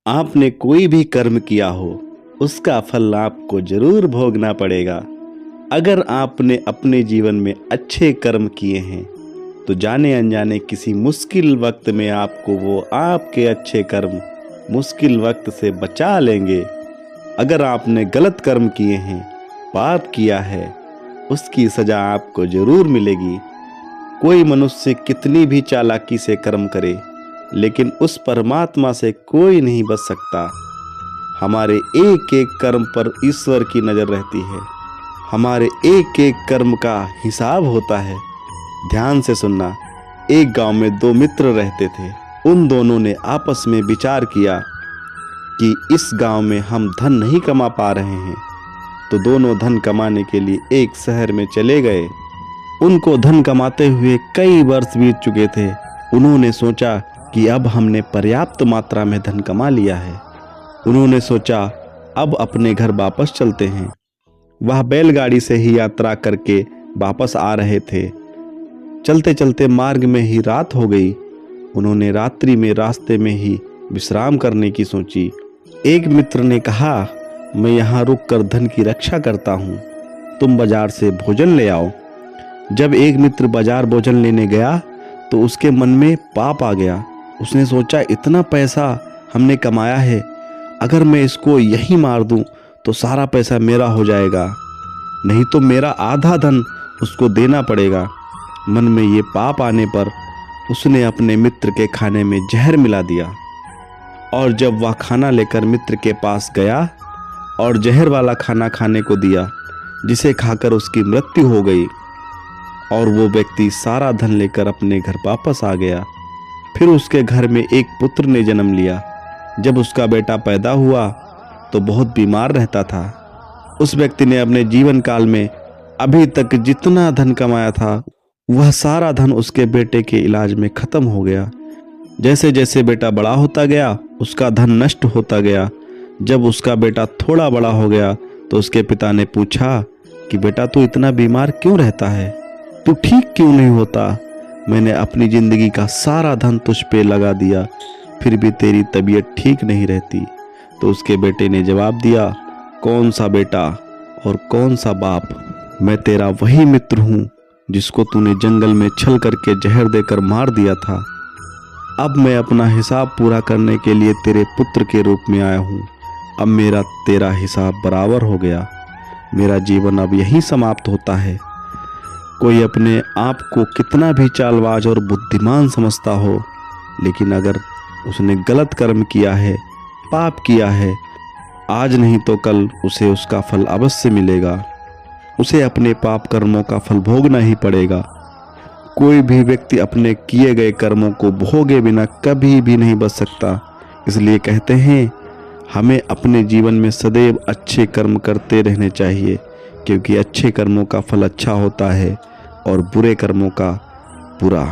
आपने कोई भी कर्म किया हो, उसका फल आपको जरूर भोगना पड़ेगा। अगर आपने अपने जीवन में अच्छे कर्म किए हैं तो जाने अनजाने किसी मुश्किल वक्त में आपको वो आपके अच्छे कर्म मुश्किल वक्त से बचा लेंगे। अगर आपने गलत कर्म किए हैं, पाप किया है, उसकी सजा आपको जरूर मिलेगी। कोई मनुष्य कितनी भी चालाकी से कर्म करे, लेकिन उस परमात्मा से कोई नहीं बच सकता। हमारे एक एक कर्म पर ईश्वर की नजर रहती है। हमारे एक एक कर्म का हिसाब होता है। ध्यान से सुनना। एक गांव में दो मित्र रहते थे। उन दोनों ने आपस में विचार किया कि इस गांव में हम धन नहीं कमा पा रहे हैं, तो दोनों धन कमाने के लिए एक शहर में चले गए। उनको धन कमाते हुए कई वर्ष बीत चुके थे। उन्होंने सोचा कि अब हमने पर्याप्त मात्रा में धन कमा लिया है। उन्होंने सोचा अब अपने घर वापस चलते हैं। वह बैलगाड़ी से ही यात्रा करके वापस आ रहे थे। चलते चलते मार्ग में ही रात हो गई। उन्होंने रात्रि में रास्ते में ही विश्राम करने की सोची। एक मित्र ने कहा, मैं यहाँ रुक कर धन की रक्षा करता हूँ, तुम बाजार से भोजन ले आओ। जब एक मित्र बाजार भोजन लेने गया तो उसके मन में पाप आ गया। उसने सोचा, इतना पैसा हमने कमाया है, अगर मैं इसको यहीं मार दूं तो सारा पैसा मेरा हो जाएगा, नहीं तो मेरा आधा धन उसको देना पड़ेगा। मन में ये पाप आने पर उसने अपने मित्र के खाने में जहर मिला दिया। और जब वह खाना लेकर मित्र के पास गया और जहर वाला खाना खाने को दिया, जिसे खाकर उसकी मृत्यु हो गई, और वो व्यक्ति सारा धन लेकर अपने घर वापस आ गया। फिर उसके घर में एक पुत्र ने जन्म लिया। जब उसका बेटा पैदा हुआ तो बहुत बीमार रहता था। उस व्यक्ति ने अपने जीवन काल में अभी तक जितना धन कमाया था, वह सारा धन उसके बेटे के इलाज में खत्म हो गया। जैसे जैसे बेटा बड़ा होता गया, उसका धन नष्ट होता गया। जब उसका बेटा थोड़ा बड़ा हो गया तो उसके पिता ने पूछा कि बेटा तू इतना बीमार क्यों रहता है, तू ठीक क्यों नहीं होता? मैंने अपनी जिंदगी का सारा धन तुझ पे लगा दिया, फिर भी तेरी तबीयत ठीक नहीं रहती। तो उसके बेटे ने जवाब दिया, कौन सा बेटा और कौन सा बाप, मैं तेरा वही मित्र हूँ जिसको तूने जंगल में छल करके जहर देकर मार दिया था। अब मैं अपना हिसाब पूरा करने के लिए तेरे पुत्र के रूप में आया हूँ। अब मेरा तेरा हिसाब बराबर हो गया। मेरा जीवन अब यहीं समाप्त होता है। कोई अपने आप को कितना भी चालबाज और बुद्धिमान समझता हो, लेकिन अगर उसने गलत कर्म किया है, पाप किया है, आज नहीं तो कल उसे उसका फल अवश्य मिलेगा। उसे अपने पाप कर्मों का फल भोगना ही पड़ेगा। कोई भी व्यक्ति अपने किए गए कर्मों को भोगे बिना कभी भी नहीं बच सकता। इसलिए कहते हैं, हमें अपने जीवन में सदैव अच्छे कर्म करते रहने चाहिए, क्योंकि अच्छे कर्मों का फल अच्छा होता है और बुरे कर्मों का बुरा।